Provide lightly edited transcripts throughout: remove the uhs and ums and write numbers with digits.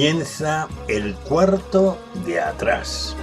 Comienza el cuarto de atrás.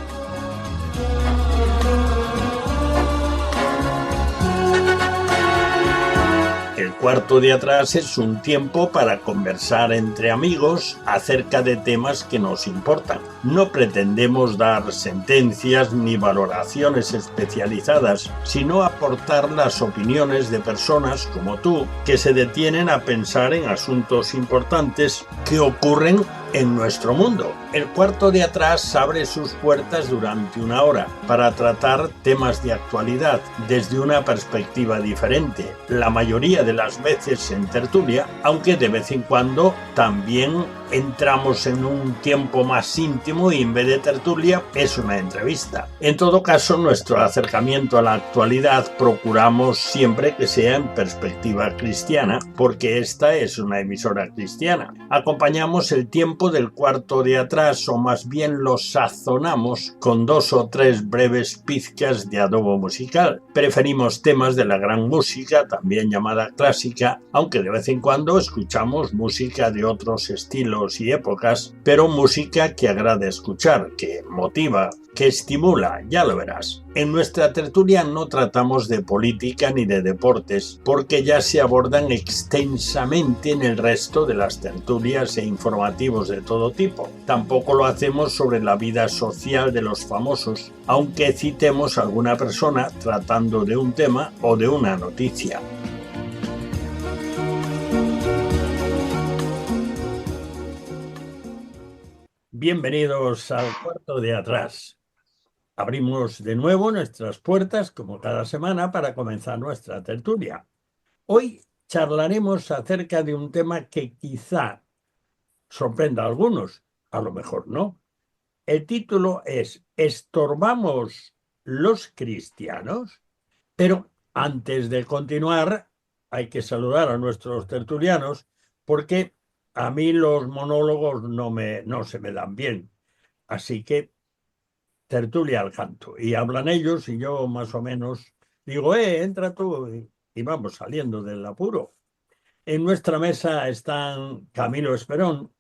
El cuarto de atrás es un tiempo para conversar entre amigos acerca de temas que nos importan. No pretendemos dar sentencias ni valoraciones especializadas, sino aportar las opiniones de personas como tú que se detienen a pensar en asuntos importantes que ocurren en nuestro mundo. El cuarto de atrás abre sus puertas durante una hora para tratar temas de actualidad desde una perspectiva diferente, la mayoría de las veces en tertulia, aunque de vez en cuando también entramos en un tiempo más íntimo y en vez de tertulia es una entrevista. En todo caso, nuestro acercamiento a la actualidad procuramos siempre que sea en perspectiva cristiana, porque esta es una emisora cristiana. Acompañamos el tiempo del cuarto de atrás, o más bien lo sazonamos con 2 o 3 breves pizcas de adobo musical. Preferimos temas de la gran música, también llamada clásica, aunque de vez en cuando escuchamos música de otros estilos y épocas, pero música que agrada escuchar, que motiva, que estimula, ya lo verás. En nuestra tertulia no tratamos de política ni de deportes, porque ya se abordan extensamente en el resto de las tertulias e informativos de todo tipo. Tampoco lo hacemos sobre la vida social de los famosos, aunque citemos a alguna persona tratando de un tema o de una noticia. Bienvenidos al cuarto de atrás. Abrimos de nuevo nuestras puertas, como cada semana, para comenzar nuestra tertulia. Hoy charlaremos acerca de un tema que quizá sorprenda a algunos, a lo mejor no. El título es ¿Estorbamos los cristianos? Pero antes de continuar, hay que saludar a nuestros tertulianos, porque a mí los monólogos no se me dan bien. Así que tertulia al canto. Y hablan ellos y yo más o menos digo, entra tú, y vamos saliendo del apuro. En nuestra mesa están Camilo Esperón,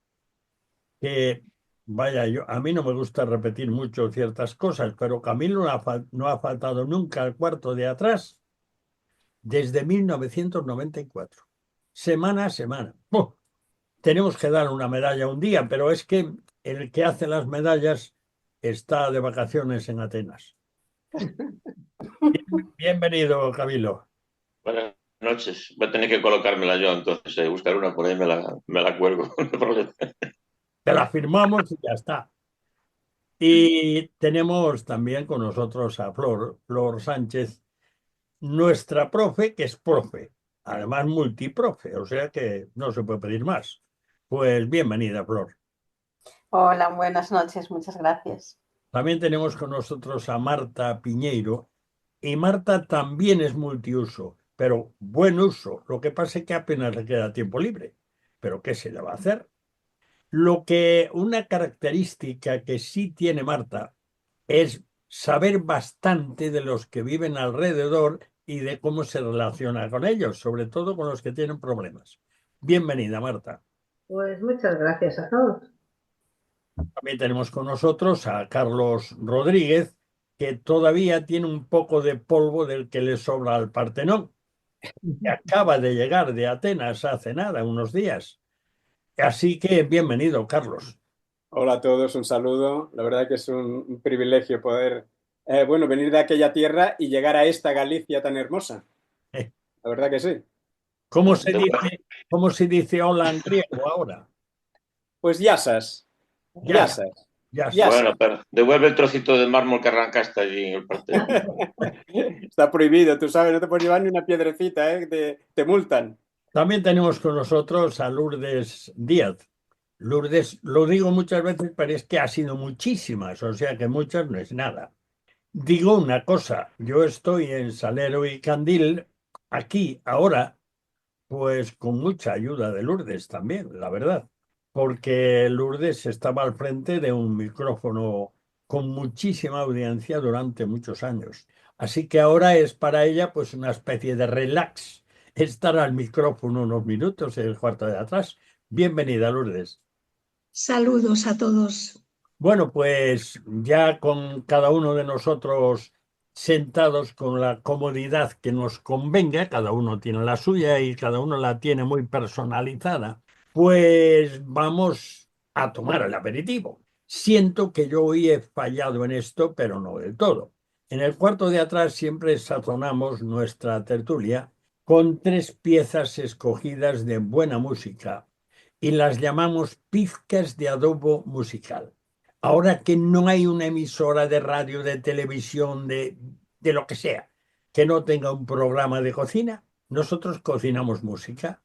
que vaya, a mí no me gusta repetir mucho ciertas cosas, pero Camilo no ha faltado nunca al cuarto de atrás desde 1994. Semana a semana. Tenemos que dar una medalla un día, pero es que el que hace las medallas está de vacaciones en Atenas. Bienvenido, Camilo. Buenas noches. Voy a tener que colocármela yo, entonces, buscar una por ahí, me la cuelgo. No hay problema. Te la firmamos y ya está. Y tenemos también con nosotros a Flor Sánchez, nuestra profe, que es profe, además multiprofe, o sea que no se puede pedir más. Pues bienvenida, Flor. Hola, buenas noches, muchas gracias. También tenemos con nosotros a Marta Piñeiro, y Marta también es multiuso, pero buen uso. Lo que pasa es que apenas le queda tiempo libre. Pero ¿qué se le va a hacer? Una característica que sí tiene Marta es saber bastante de los que viven alrededor y de cómo se relaciona con ellos, sobre todo con los que tienen problemas. Bienvenida, Marta. Pues muchas gracias a todos. También tenemos con nosotros a Carlos Rodríguez, que todavía tiene un poco de polvo del que le sobra al Partenón. Que acaba de llegar de Atenas hace nada, unos días. Así que bienvenido, Carlos. Hola a todos, un saludo. La verdad que es un privilegio poder, venir de aquella tierra y llegar a esta Galicia tan hermosa. Eh, La verdad que sí. ¿Cómo se dice hola en griego ahora? Pues yasas. Yasas. Bueno, pero devuelve el trocito de mármol que arrancaste allí en el partido. Está prohibido, tú sabes, no te puedes llevar ni una piedrecita, te multan. También tenemos con nosotros a Lourdes Díaz. Lourdes, lo digo muchas veces, pero es que ha sido muchísimas, o sea que muchas no es nada. Digo una cosa, yo estoy en Salero y Candil, aquí, ahora, pues con mucha ayuda de Lourdes también, la verdad, porque Lourdes estaba al frente de un micrófono con muchísima audiencia durante muchos años. Así que ahora es para ella pues una especie de relax estar al micrófono unos minutos en el cuarto de atrás. Bienvenida, Lourdes. Saludos a todos. Bueno, pues ya con cada uno de nosotros sentados con la comodidad que nos convenga, cada uno tiene la suya y cada uno la tiene muy personalizada, pues vamos a tomar el aperitivo. Siento que yo hoy he fallado en esto, pero no del todo. En el cuarto de atrás siempre sazonamos nuestra tertulia con 3 piezas escogidas de buena música y las llamamos pizcas de adobo musical. Ahora que no hay una emisora de radio, de televisión, de lo que sea, que no tenga un programa de cocina, nosotros cocinamos música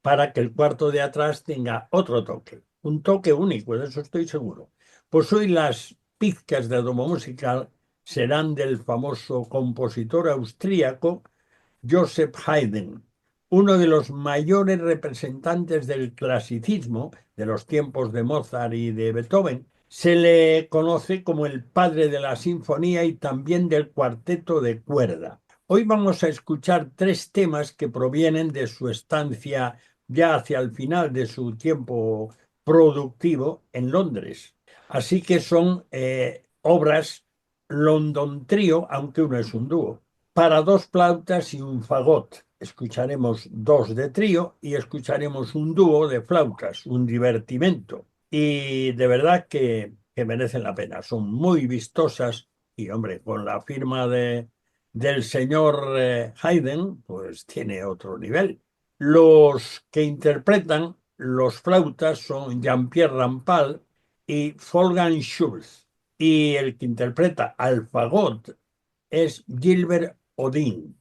para que el cuarto de atrás tenga otro toque, un toque único, de eso estoy seguro. Pues hoy las pizcas de adobo musical serán del famoso compositor austríaco Joseph Haydn, uno de los mayores representantes del clasicismo de los tiempos de Mozart y de Beethoven. Se le conoce como el padre de la sinfonía y también del cuarteto de cuerda. Hoy vamos a escuchar 3 temas que provienen de su estancia ya hacia el final de su tiempo productivo en Londres. Así que son obras London Trio, aunque uno es un dúo, para 2 flautas y un fagot. Escucharemos 2 de trío y escucharemos un dúo de flautas, un divertimento. Y de verdad que merecen la pena. Son muy vistosas y, hombre, con la firma del señor Haydn, pues tiene otro nivel. Los que interpretan los flautas son Jean-Pierre Rampal y Wolfgang Schulz. Y el que interpreta al fagot es Gilbert Odin.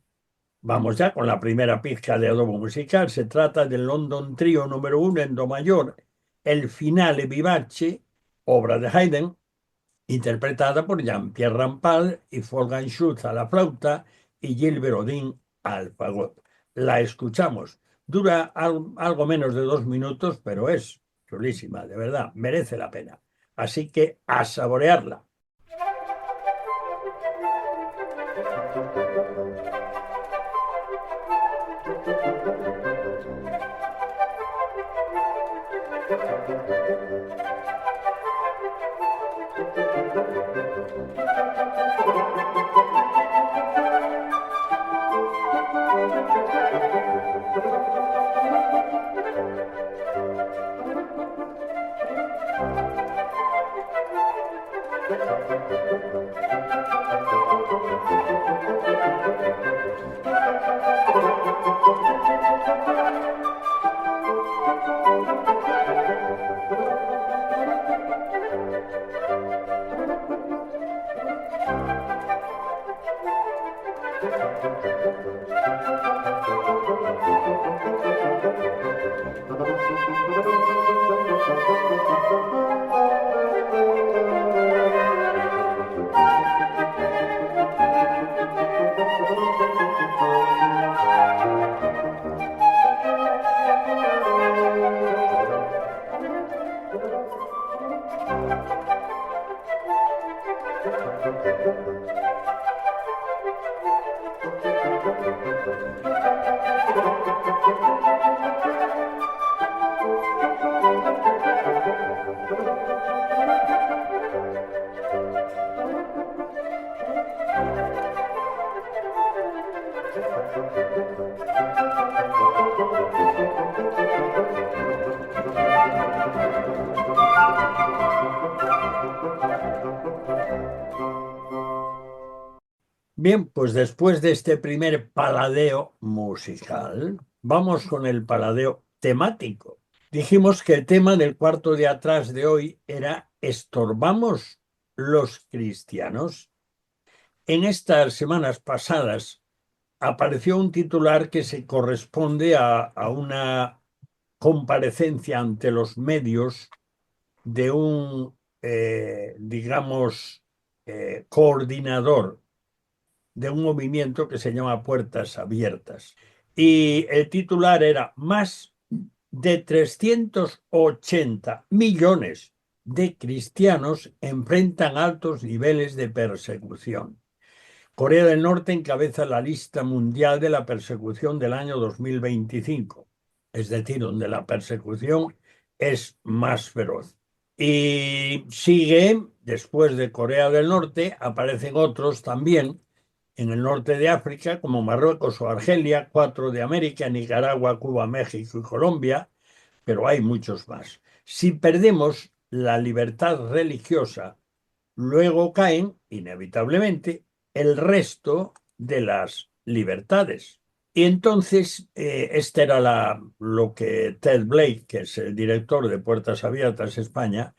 Vamos ya con la primera pizca de adobo musical. Se trata del London Trio número 1 en do mayor, el Finale Vivace, obra de Haydn, interpretada por Jean-Pierre Rampal y Wolfgang Schulz a la flauta y Gilbert Odin al fagot. La escuchamos. Dura algo menos de 2 minutos, pero es chulísima, de verdad, merece la pena. Así que a saborearla. Bien, pues después de este primer paladeo musical, vamos con el paladeo temático. Dijimos que el tema del cuarto de atrás de hoy era ¿estorbamos los cristianos? En estas semanas pasadas apareció un titular que se corresponde a una comparecencia ante los medios de un, coordinador de un movimiento que se llama Puertas Abiertas. Y el titular era: más de 380 millones de cristianos enfrentan altos niveles de persecución. Corea del Norte encabeza la lista mundial de la persecución del año 2025, es decir, donde la persecución es más feroz. Y sigue, después de Corea del Norte, aparecen otros también en el norte de África, como Marruecos o Argelia, 4 de América, Nicaragua, Cuba, México y Colombia, pero hay muchos más. Si perdemos la libertad religiosa, luego caen, inevitablemente, el resto de las libertades. Y entonces, este era lo que Ted Blake, que es el director de Puertas Abiertas España,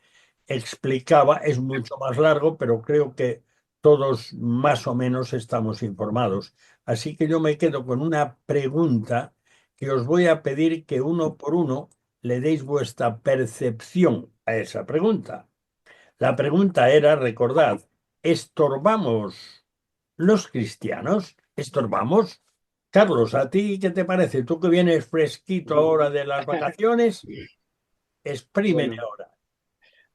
explicaba. Es mucho más largo, pero creo que todos más o menos estamos informados. Así que yo me quedo con una pregunta que os voy a pedir que uno por uno le deis vuestra percepción a esa pregunta. La pregunta era, recordad, ¿estorbamos los cristianos? ¿Estorbamos? Carlos, ¿a ti qué te parece? Tú que vienes fresquito ahora de las vacaciones, exprímeme Bueno, ahora.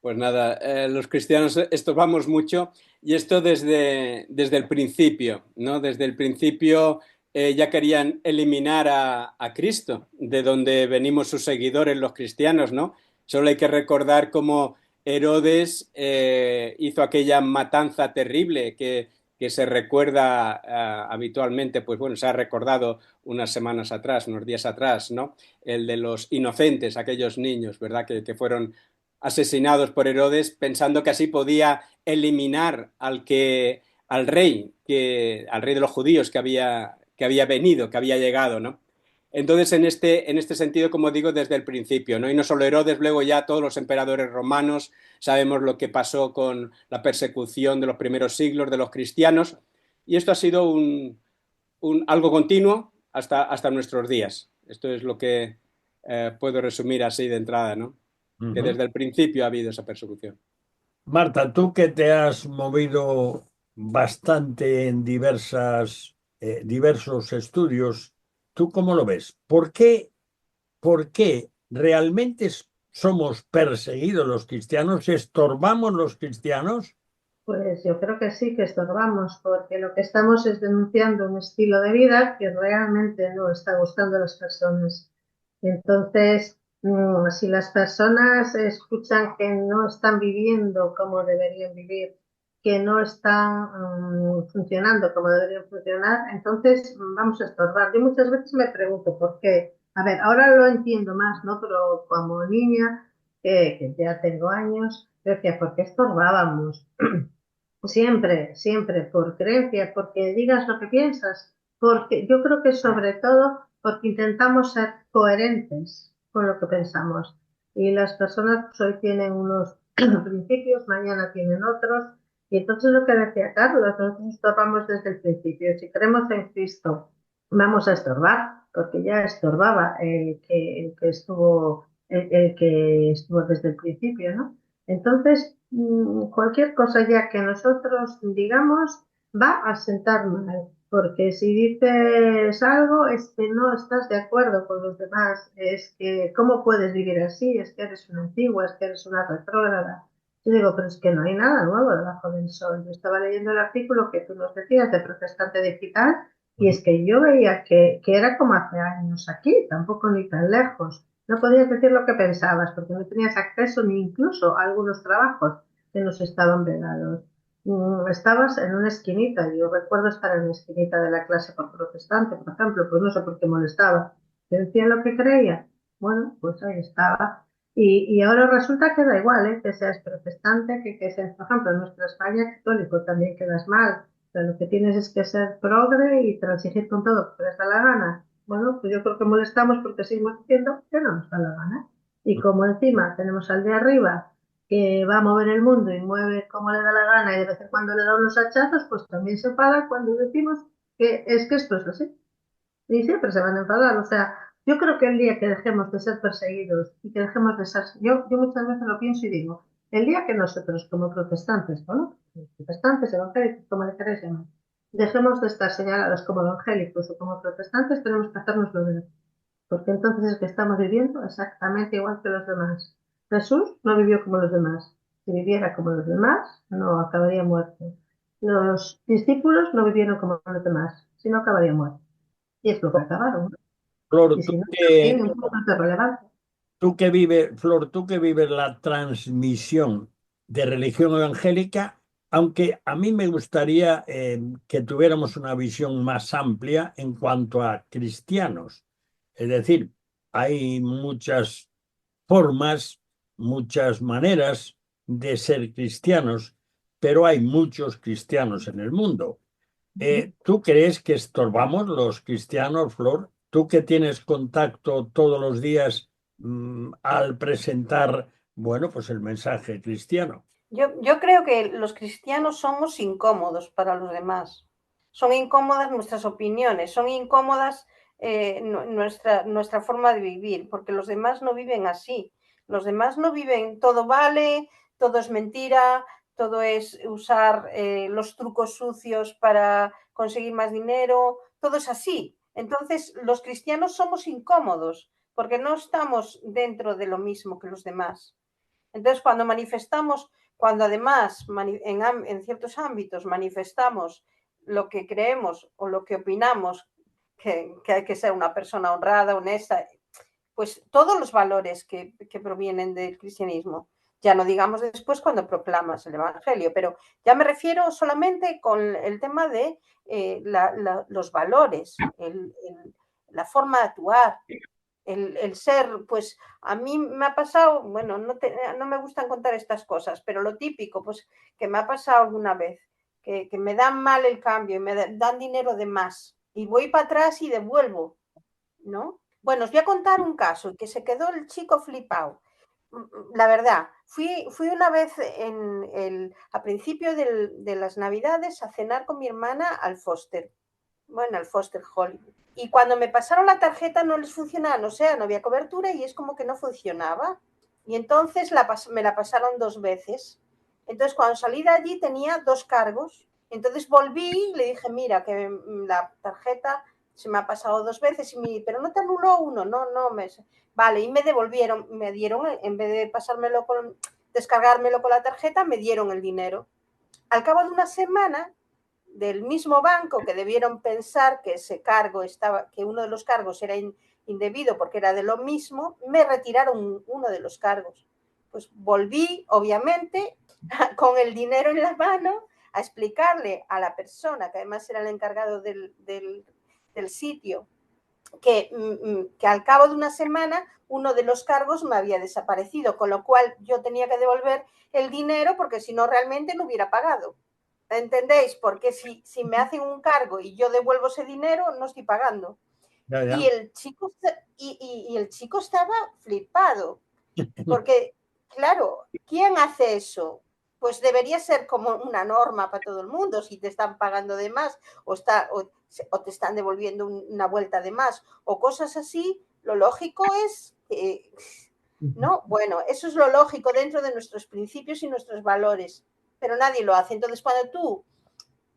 pues nada, los cristianos estorbamos mucho y esto desde el principio, ¿no? Desde el principio ya querían eliminar a Cristo, de donde venimos sus seguidores, los cristianos, ¿no? Solo hay que recordar cómo Herodes hizo aquella matanza terrible que se recuerda habitualmente, pues bueno, se ha recordado unas semanas atrás, unos días atrás, ¿no? El de los inocentes, aquellos niños, ¿verdad? Que fueron asesinados por Herodes pensando que así podía eliminar al rey, al rey de los judíos que había venido, que había llegado, ¿no? Entonces, en este sentido, como digo, desde el principio, ¿no? Y no solo Herodes, luego ya todos los emperadores romanos, sabemos lo que pasó con la persecución de los primeros siglos de los cristianos, y esto ha sido algo continuo hasta nuestros días. Esto es lo que puedo resumir así de entrada, ¿no? Que Ujú. desde el principio ha habido esa persecución. Marta, tú que te has movido bastante en diversos estudios, ¿tú cómo lo ves? ¿Por qué realmente somos perseguidos los cristianos? ¿Estorbamos los cristianos? Pues yo creo que sí, que estorbamos, porque lo que estamos es denunciando un estilo de vida que realmente no está gustando a las personas. Entonces, si las personas escuchan que no están viviendo como deberían vivir, que no están funcionando como deberían funcionar, entonces vamos a estorbar. Yo muchas veces me pregunto por qué. A ver, ahora lo entiendo más, ¿no? Pero como niña, que ya tengo años, yo decía, ¿por qué estorbábamos? Siempre, siempre, por creencia, porque digas lo que piensas, porque yo creo que sobre todo porque intentamos ser coherentes con lo que pensamos. Y las personas pues, hoy tienen unos principios, mañana tienen otros. Y entonces lo que decía Carlos, nosotros estorbamos desde el principio. Si creemos en Cristo, vamos a estorbar, porque ya estorbaba el que estuvo desde el principio, ¿no? Entonces, cualquier cosa ya que nosotros digamos va a sentar mal, porque si dices algo es que no estás de acuerdo con los demás, es que ¿cómo puedes vivir así? Es que eres una antigua, es que eres una retrógrada. Yo digo, pero es que no hay nada nuevo debajo del sol. Yo estaba leyendo el artículo que tú nos decías de Protestante Digital y es que yo veía que era como hace años aquí, tampoco ni tan lejos. No podías decir lo que pensabas porque no tenías acceso ni incluso a algunos trabajos que nos estaban vedados. Estabas en una esquinita, yo recuerdo estar en una esquinita de la clase por protestante, por ejemplo, pues no sé por qué molestaba. ¿Te decía lo que creía? Bueno, pues ahí estaba. Y ahora resulta que da igual, ¿eh? Que seas protestante, que seas, por ejemplo, en nuestra España católico también quedas mal. Pero lo que tienes es que ser progre y transigir con todo porque les da la gana. Bueno, pues yo creo que molestamos porque seguimos diciendo que no nos da la gana. Y como encima tenemos al de arriba que va a mover el mundo y mueve como le da la gana y de vez en cuando le da unos hachazos, pues también se enfada cuando decimos que es que esto es así. Y siempre se van a enfadar. O sea, yo creo que el día que dejemos de ser perseguidos y que dejemos de ser... Yo muchas veces lo pienso y digo, el día que nosotros como protestantes, ¿no? Protestantes, evangélicos, como le queréis llamar, dejemos de estar señalados como evangélicos o como protestantes, tenemos que hacernos lo ver. Porque entonces es que estamos viviendo exactamente igual que los demás. Jesús no vivió como los demás. Si viviera como los demás, no acabaría muerto. Los discípulos no vivieron como los demás, sino acabarían muertos. Y es lo que acabaron, ¿no? Flor, Y tú si no, que, tiene un punto de relevancia. Flor, tú que vives la transmisión de religión evangélica, aunque a mí me gustaría que tuviéramos una visión más amplia en cuanto a cristianos. Es decir, hay muchas formas, muchas maneras de ser cristianos, pero hay muchos cristianos en el mundo. ¿Tú crees que estorbamos los cristianos, Flor? Tú que tienes contacto todos los días al presentar, bueno, pues el mensaje cristiano. Yo creo que los cristianos somos incómodos para los demás. Son incómodas nuestras opiniones, son incómodas nuestra forma de vivir, porque los demás no viven así. Los demás no viven, todo vale, todo es mentira, todo es usar los trucos sucios para conseguir más dinero, todo es así. Entonces, los cristianos somos incómodos porque no estamos dentro de lo mismo que los demás. Entonces, cuando además en ciertos ámbitos manifestamos lo que creemos o lo que opinamos, que hay que ser una persona honrada, honesta, pues todos los valores que provienen del cristianismo. Ya no digamos después cuando proclamas el Evangelio, pero ya me refiero solamente con el tema de los valores, la forma de actuar, el ser, pues a mí me ha pasado, bueno, no me gustan contar estas cosas, pero lo típico, pues que me ha pasado alguna vez, que me dan mal el cambio y me dan dinero de más y voy para atrás y devuelvo, ¿no? Bueno, os voy a contar un caso que se quedó el chico flipado. La verdad, fui una vez a principio de las Navidades a cenar con mi hermana al Foster, bueno, al Foster Hollywood. Y cuando me pasaron la tarjeta no les funcionaba, no sé, no había cobertura y es como que no funcionaba. Y entonces me la pasaron 2 veces. Entonces cuando salí de allí tenía 2 cargos. Entonces volví y le dije, mira, que la tarjeta se me ha pasado 2 veces, pero no te anuló uno, no. Vale, y me devolvieron, me dieron, en vez de descargármelo con la tarjeta, me dieron el dinero. Al cabo de una semana, del mismo banco, que debieron pensar que que uno de los cargos era indebido porque era de lo mismo, me retiraron uno de los cargos. Pues volví, obviamente, con el dinero en la mano, a explicarle a la persona, que además era el encargado del sitio, que al cabo de una semana uno de los cargos me había desaparecido, con lo cual yo tenía que devolver el dinero porque si no realmente no hubiera pagado. ¿Entendéis? Porque si me hacen un cargo y yo devuelvo ese dinero, no estoy pagando. Ya. Y el chico estaba flipado. Porque, claro, ¿quién hace eso? Pues debería ser como una norma para todo el mundo. Si te están pagando de más o te están devolviendo una vuelta de más o cosas así, lo lógico es ¿no? Bueno, eso es lo lógico dentro de nuestros principios y nuestros valores, pero nadie lo hace. Entonces, cuando tú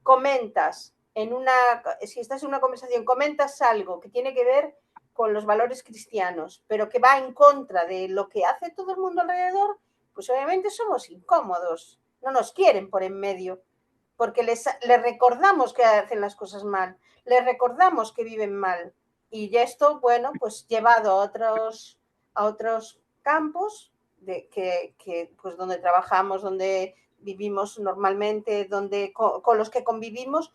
comentas si estás en una conversación, comentas algo que tiene que ver con los valores cristianos, pero que va en contra de lo que hace todo el mundo alrededor, pues obviamente somos incómodos, no nos quieren por en medio, porque les recordamos que hacen las cosas mal, les recordamos que viven mal, y esto, bueno, pues llevado a otros campos pues donde trabajamos, donde vivimos normalmente, con los que convivimos,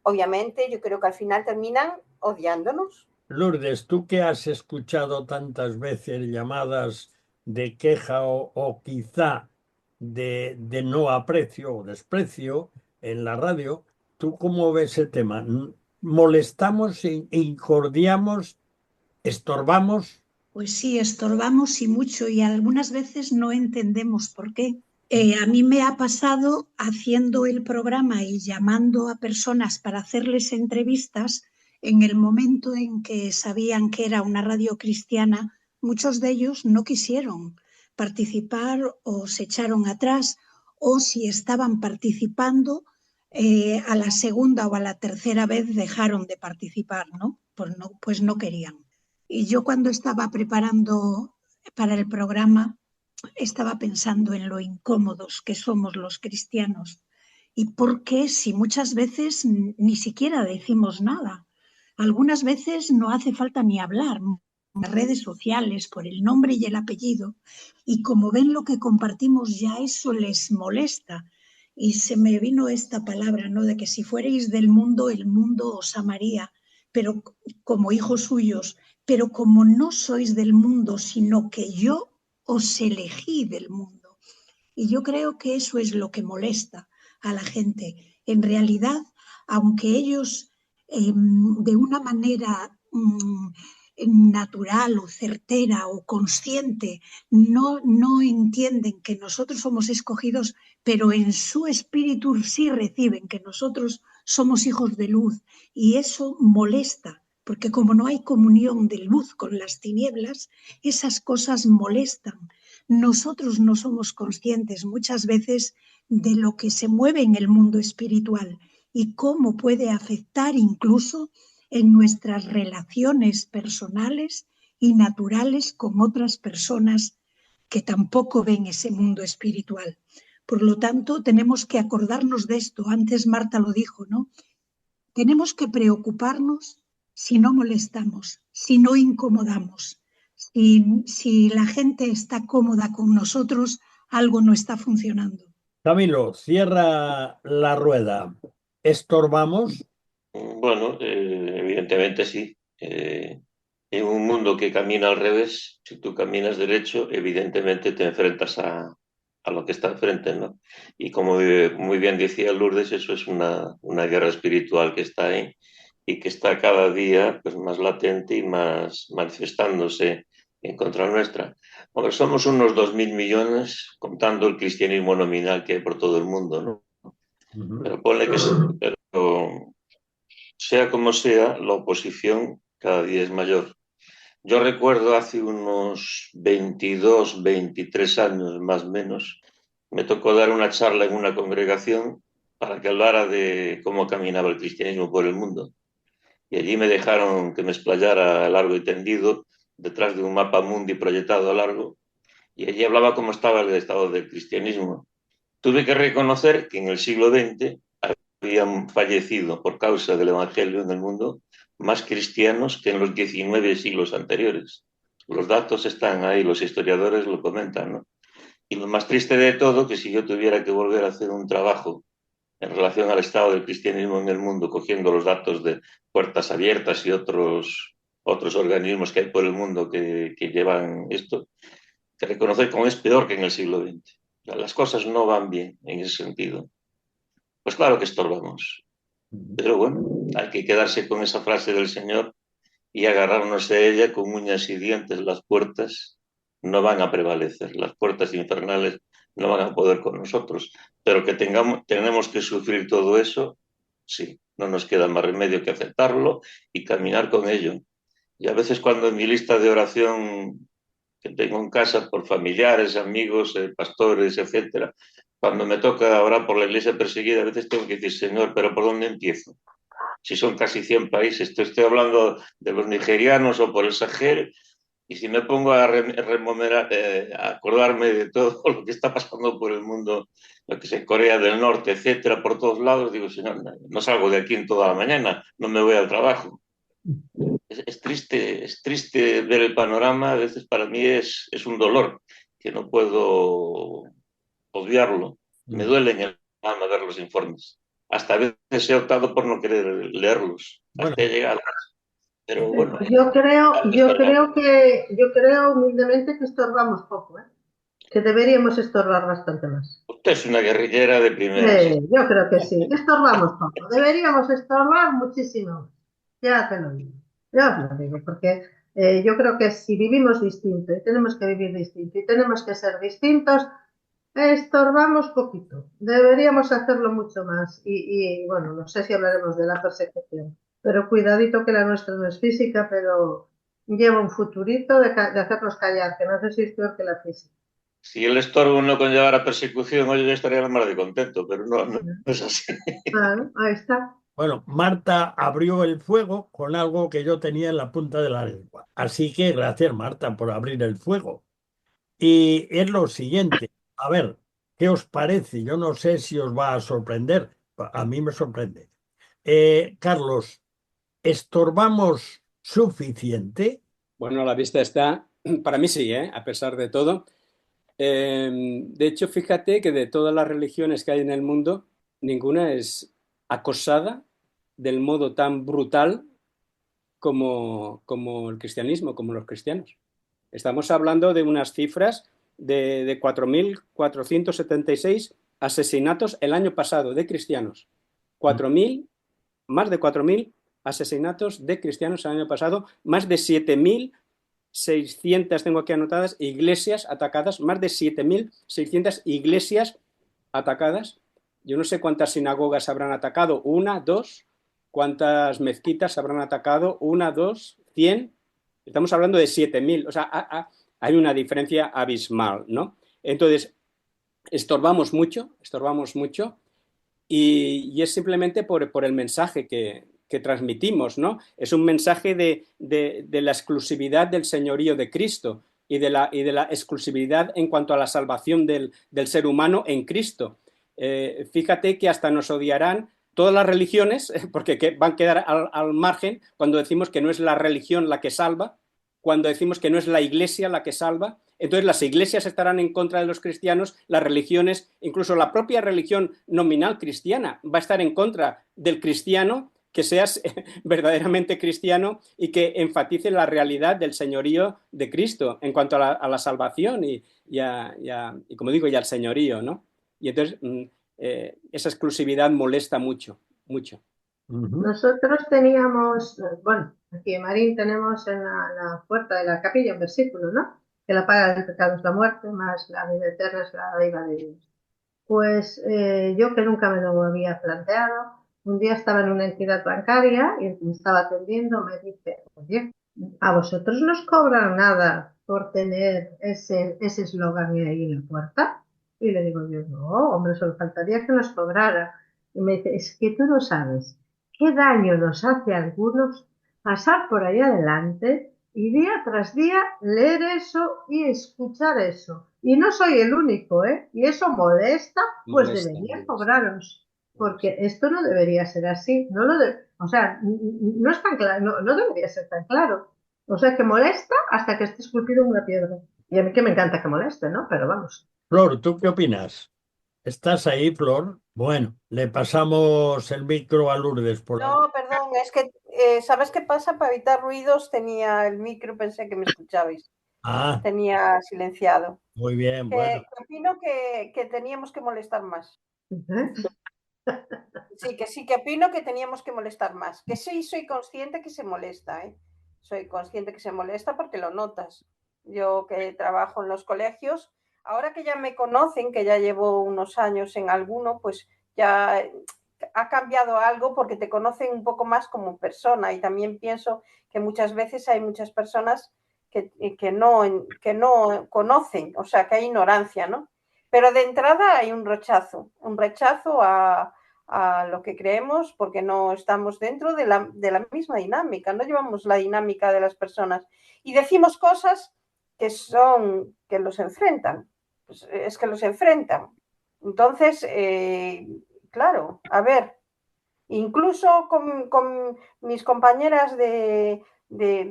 obviamente yo creo que al final terminan odiándonos. Lourdes, tú que has escuchado tantas veces llamadas de queja o quizá de no aprecio o desprecio en la radio, ¿tú cómo ves el tema? ¿Molestamos, incordiamos, estorbamos? Pues sí, estorbamos y mucho y algunas veces no entendemos por qué. A mí me ha pasado haciendo el programa y llamando a personas para hacerles entrevistas en el momento en que sabían que era una radio cristiana, muchos de ellos no quisieron participar o se echaron atrás, o si estaban participando, a la segunda o a la tercera vez dejaron de participar, ¿no? Pues no querían. Y yo cuando estaba preparando para el programa estaba pensando en lo incómodos que somos los cristianos y por qué si muchas veces ni siquiera decimos nada. Algunas veces no hace falta ni hablar. las redes sociales por el nombre y el apellido, y como ven lo que compartimos ya eso les molesta. Y se me vino esta palabra, ¿no? De que si fuerais del mundo, el mundo os amaría, pero como hijos suyos, pero como no sois del mundo, sino que yo os elegí del mundo. Y yo creo que eso es lo que molesta a la gente. En realidad, aunque ellos de una manera natural o certera o consciente no entienden que nosotros somos escogidos, pero en su espíritu sí reciben que nosotros somos hijos de luz, y eso molesta, porque como no hay comunión de luz con las tinieblas, esas cosas molestan. Nosotros no somos conscientes muchas veces de lo que se mueve en el mundo espiritual y cómo puede afectar incluso en nuestras relaciones personales y naturales con otras personas que tampoco ven ese mundo espiritual. Por lo tanto, tenemos que acordarnos de esto. Antes Marta lo dijo, ¿no? Tenemos que preocuparnos si no molestamos, si no incomodamos. Si la gente está cómoda con nosotros, algo no está funcionando. Camilo, cierra la rueda. ¿Estorbamos? Bueno, evidentemente sí. En un mundo que camina al revés, si tú caminas derecho, evidentemente te enfrentas a lo que está enfrente, ¿no? Y como muy bien decía Lourdes, eso es una guerra espiritual que está ahí y que está cada día pues, más latente y más manifestándose en contra nuestra. Bueno, somos unos 2.000 millones, contando el cristianismo nominal que hay por todo el mundo, ¿no? Pero ponle que pero sea como sea, la oposición cada día es mayor. Yo recuerdo hace unos 22, 23 años más o menos, me tocó dar una charla en una congregación para que hablara de cómo caminaba el cristianismo por el mundo. Y allí me dejaron que me explayara largo y tendido detrás de un mapa mundi proyectado a largo, y allí hablaba cómo estaba el estado del cristianismo. Tuve que reconocer que en el siglo XX habían fallecido por causa del Evangelio en el mundo más cristianos que en los 19 siglos anteriores. Los datos están ahí, los historiadores lo comentan, ¿no? Y lo más triste de todo, que si yo tuviera que volver a hacer un trabajo en relación al estado del cristianismo en el mundo, cogiendo los datos de Puertas Abiertas y otros organismos que hay por el mundo que llevan esto, que reconocer cómo es peor que en el siglo XX. Las cosas no van bien en ese sentido. Pues claro que estorbamos. Pero bueno, hay que quedarse con esa frase del Señor y agarrarnos de ella con uñas y dientes. Las puertas no van a prevalecer, las puertas infernales no van a poder con nosotros. Pero que tenemos que sufrir todo eso, sí, no nos queda más remedio que aceptarlo y caminar con ello. Y a veces cuando en mi lista de oración que tengo en casa por familiares, amigos, pastores, etcétera, cuando me toca orar por la iglesia perseguida, a veces tengo que decir, Señor, pero ¿por dónde empiezo? Si son casi 100 países, estoy hablando de los nigerianos o por el Sahel, y si me pongo a acordarme de todo lo que está pasando por el mundo, lo que es en Corea del Norte, etcétera, por todos lados, digo, Señor, no salgo de aquí en toda la mañana, no me voy al trabajo. Es triste ver el panorama, a veces para mí es un dolor que no puedo obviarlo. Me duele en el alma ver los informes. Hasta a veces he optado por no querer leerlos. Bueno. Hasta he llegado. Pero bueno. Yo creo humildemente que estorbamos poco, ¿eh? Que deberíamos estorbar bastante más. Usted es una guerrillera de primera. Yo creo que sí. Estorbamos poco. Deberíamos estorbar muchísimo. Ya te lo digo. Ya os lo digo, porque yo creo que si vivimos distinto y tenemos que vivir distinto y tenemos que ser distintos, estorbamos poquito. Deberíamos hacerlo mucho más. Y bueno, no sé si hablaremos de la persecución, pero cuidadito que la nuestra no es física, pero lleva un futurito de hacernos callar, que no sé si es peor que la física. Si el estorbo no conllevara persecución, hoy yo estaría la mar de contento, pero no es así. Claro, ahí está. Bueno, Marta abrió el fuego con algo que yo tenía en la punta de la lengua. Así que gracias, Marta, por abrir el fuego. Y es lo siguiente. A ver, ¿qué os parece? Yo no sé si os va a sorprender. A mí me sorprende. Carlos, ¿estorbamos suficiente? Bueno, a la vista está, para mí sí, a pesar de todo. De hecho, fíjate que de todas las religiones que hay en el mundo, ninguna es acosada del modo tan brutal como el cristianismo, como los cristianos. Estamos hablando de unas cifras de 4.476 asesinatos el año pasado de cristianos. 4.000, más de 4.000 asesinatos de cristianos el año pasado, más de 7.600, tengo aquí anotadas, iglesias atacadas, más de 7.600 iglesias atacadas. Yo no sé cuántas sinagogas habrán atacado, una, dos, cuántas mezquitas habrán atacado, una, dos, 100. Estamos hablando de 7.000, o sea, hay una diferencia abismal, ¿no? Entonces, estorbamos mucho y es simplemente por el mensaje que transmitimos, ¿no? Es un mensaje de la exclusividad del señorío de Cristo y de la exclusividad en cuanto a la salvación del ser humano en Cristo. Fíjate que hasta nos odiarán todas las religiones, porque van a quedar al margen cuando decimos que no es la religión la que salva, cuando decimos que no es la iglesia la que salva. Entonces las iglesias estarán en contra de los cristianos, las religiones, incluso la propia religión nominal cristiana va a estar en contra del cristiano, que seas verdaderamente cristiano y que enfatice la realidad del señorío de Cristo en cuanto a la salvación y como digo, y al señorío, ¿no? Y entonces esa exclusividad molesta mucho, mucho. Nosotros teníamos, bueno, aquí en Marín tenemos en la puerta de la capilla un versículo, ¿no? Que la paga del pecado es la muerte, más la vida eterna es la ira de Dios. Pues yo, que nunca me lo había planteado, un día estaba en una entidad bancaria y el que me estaba atendiendo me dice: oye, ¿a vosotros no os cobran nada por tener ese eslogan ahí en la puerta? Y le digo yo: no, hombre, solo faltaría que nos cobrara. Y me dice: es que tú no sabes qué daño nos hace a algunos pasar por ahí adelante y día tras día leer eso y escuchar eso. Y no soy el único, ¿eh? Y eso molesta, pues debería cobraros, porque esto no debería ser así. No lo o sea, no es tan claro, no debería ser tan claro. O sea, que molesta hasta que esté esculpido en una piedra. Y a mí que me encanta que moleste, ¿no? Pero vamos. Flor, ¿tú qué opinas? ¿Estás ahí, Flor? Bueno, le pasamos el micro a Lourdes por la... No, perdón, es que, ¿sabes qué pasa? Para evitar ruidos tenía el micro, pensé que me escuchabais. Ah, Tenía silenciado. muy bien, bueno. Opino que teníamos que molestar más. ¿Eh? Sí, que opino que teníamos que molestar más. Que sí, soy consciente que se molesta, ¿eh? Soy consciente que se molesta porque lo notas. Yo que trabajo en los colegios, ahora que ya me conocen, que ya llevo unos años en alguno, pues ya ha cambiado algo porque te conocen un poco más como persona, y también pienso que muchas veces hay muchas personas que no conocen, o sea, que hay ignorancia, ¿no? Pero de entrada hay un rechazo a lo que creemos porque no estamos dentro de la misma dinámica, no llevamos la dinámica de las personas y decimos cosas que los enfrentan, pues es que los enfrentan. Entonces, claro, a ver, incluso con mis compañeras de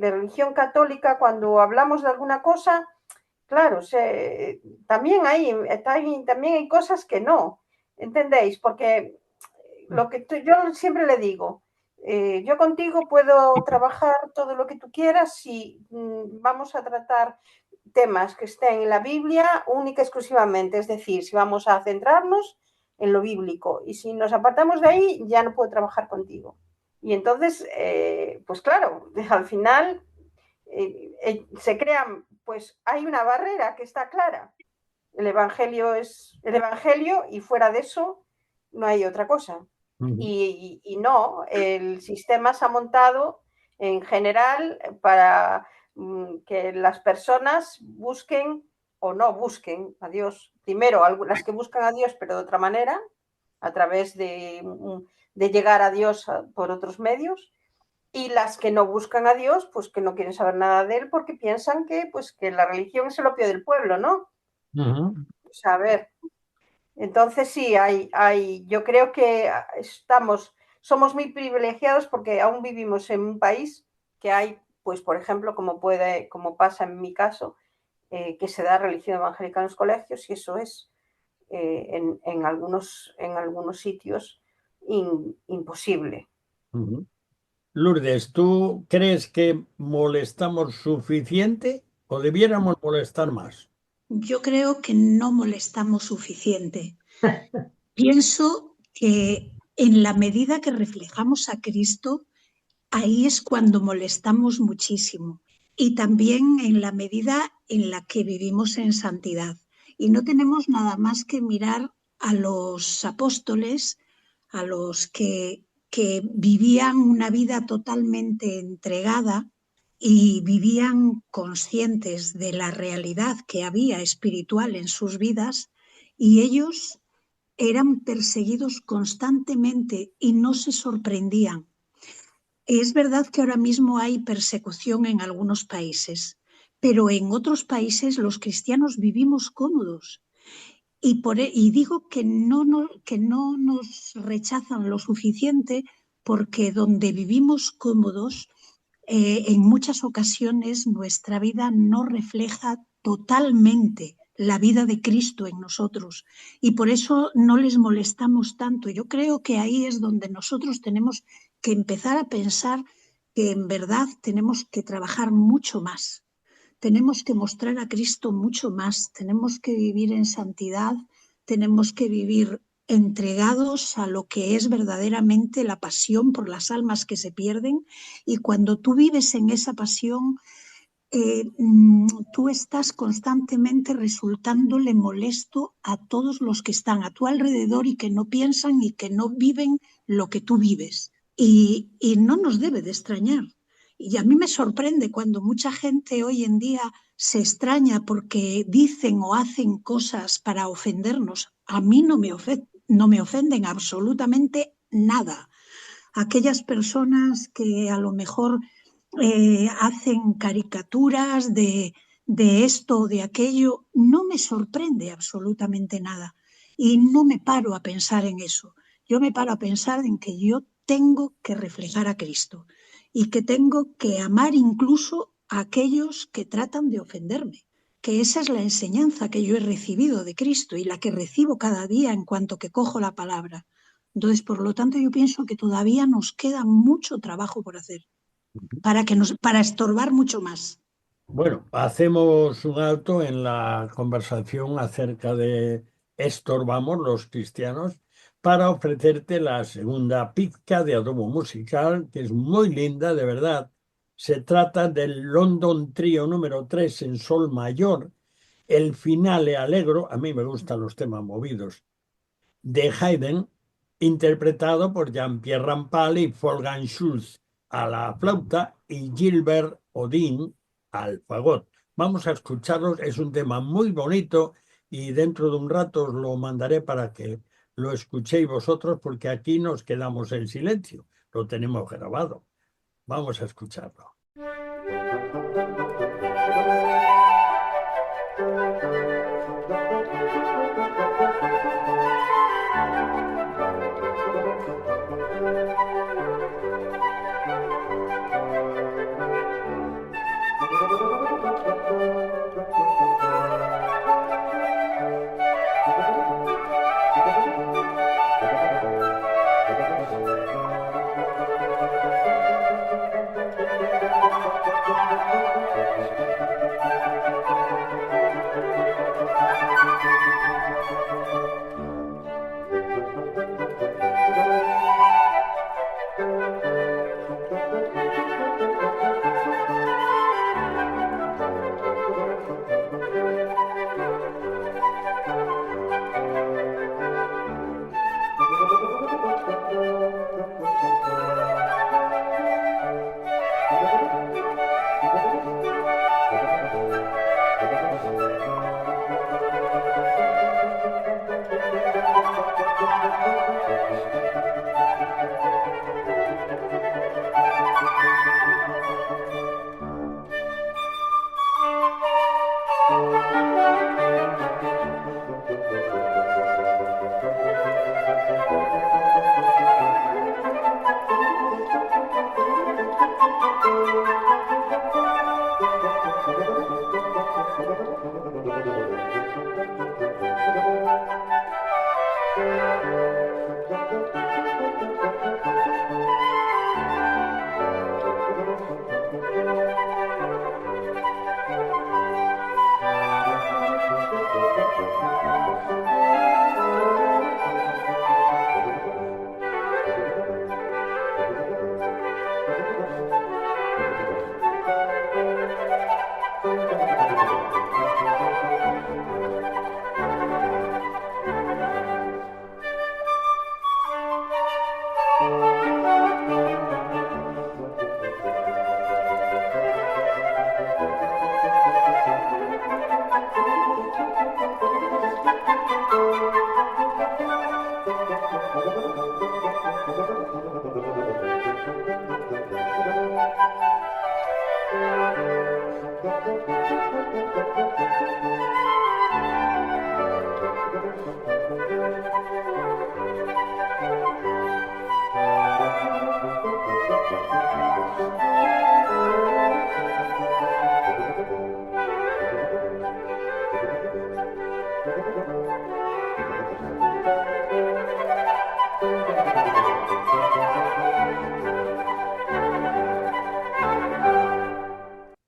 religión católica, cuando hablamos de alguna cosa, claro, también hay cosas que no, ¿entendéis? Porque lo que yo siempre le digo, yo contigo puedo trabajar todo lo que tú quieras si vamos a tratar temas que estén en la Biblia única y exclusivamente, es decir, si vamos a centrarnos en lo bíblico, y si nos apartamos de ahí ya no puedo trabajar contigo. Y entonces, pues claro, al final se crean, pues hay una barrera que está clara. El Evangelio es el Evangelio y fuera de eso no hay otra cosa. Y no, el sistema se ha montado en general para que las personas busquen o no busquen a Dios. Primero, las que buscan a Dios, pero de otra manera, a través de llegar a Dios por otros medios, y las que no buscan a Dios, pues que no quieren saber nada de él porque piensan que la religión es el opio del pueblo, ¿no? Pues a ver, entonces sí, yo creo que somos muy privilegiados porque aún vivimos en un país que hay pues por ejemplo, como pasa en mi caso, que se da religión evangélica en los colegios, y eso es en algunos sitios imposible. Ujú. Lourdes, ¿tú crees que molestamos suficiente o debiéramos molestar más? Yo creo que no molestamos suficiente. Pienso que en la medida que reflejamos a Cristo, ahí es cuando molestamos muchísimo. Y también en la medida en la que vivimos en santidad. Y no tenemos nada más que mirar a los apóstoles, a los que vivían una vida totalmente entregada y vivían conscientes de la realidad que había espiritual en sus vidas, y ellos eran perseguidos constantemente y no se sorprendían. Es verdad que ahora mismo hay persecución en algunos países, pero en otros países los cristianos vivimos cómodos. Y digo que no nos rechazan lo suficiente porque donde vivimos cómodos, en muchas ocasiones nuestra vida no refleja totalmente la vida de Cristo en nosotros, y por eso no les molestamos tanto. Yo creo que ahí es donde nosotros tenemos que empezar a pensar que en verdad tenemos que trabajar mucho más, tenemos que mostrar a Cristo mucho más, tenemos que vivir en santidad, tenemos que vivir entregados a lo que es verdaderamente la pasión por las almas que se pierden, y cuando tú vives en esa pasión, tú estás constantemente resultándole molesto a todos los que están a tu alrededor y que no piensan y que no viven lo que tú vives. Y no nos debe de extrañar. Y a mí me sorprende cuando mucha gente hoy en día se extraña porque dicen o hacen cosas para ofendernos. A mí no me ofenden absolutamente nada. Aquellas personas que a lo mejor hacen caricaturas de esto o de aquello, no me sorprende absolutamente nada. Y no me paro a pensar en eso. Yo me paro a pensar en que yo tengo que reflejar a Cristo y que tengo que amar incluso a aquellos que tratan de ofenderme, que esa es la enseñanza que yo he recibido de Cristo y la que recibo cada día en cuanto que cojo la palabra. Entonces, por lo tanto, yo pienso que todavía nos queda mucho trabajo por hacer para estorbar mucho más. Bueno, hacemos un alto en la conversación acerca de estorbamos los cristianos para ofrecerte la segunda pizca de adobo musical, que es muy linda, de verdad. Se trata del London Trio número 3 en sol mayor, el finale allegro, a mí me gustan los temas movidos, de Haydn, interpretado por Jean-Pierre Rampal y Wolfgang Schulz a la flauta y Gilbert Odin al fagot. Vamos a escucharlos, es un tema muy bonito y dentro de un rato os lo mandaré para que lo escuchéis vosotros, porque aquí nos quedamos en silencio, lo tenemos grabado. Vamos a escucharlo.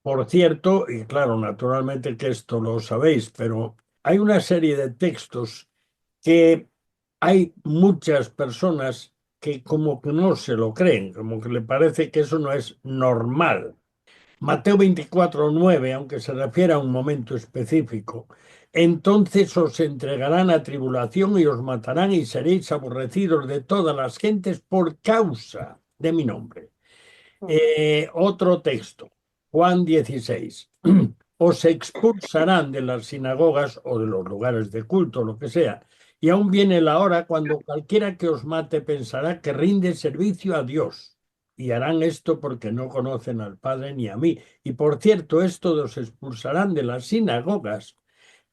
Por cierto, y claro, naturalmente que esto lo sabéis, pero hay una serie de textos que hay muchas personas que como que no se lo creen, como que le parece que eso no es normal. Mateo 24:9, aunque se refiere a un momento específico, entonces os entregarán a tribulación y os matarán y seréis aborrecidos de todas las gentes por causa de mi nombre. Otro texto, Juan 16. Os expulsarán de las sinagogas o de los lugares de culto, lo que sea, y aún viene la hora cuando cualquiera que os mate pensará que rinde servicio a Dios. Y harán esto porque no conocen al Padre ni a mí. Y por cierto, esto de os expulsarán de las sinagogas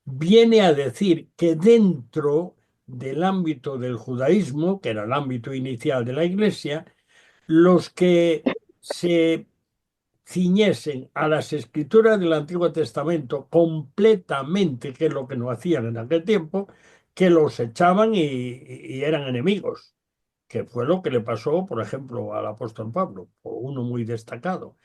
viene a decir que dentro del ámbito del judaísmo, que era el ámbito inicial de la Iglesia, los que se ciñesen a las escrituras del Antiguo Testamento completamente, que es lo que no hacían en aquel tiempo, que los echaban y eran enemigos, que fue lo que le pasó, por ejemplo, al apóstol Pablo, o uno muy destacado.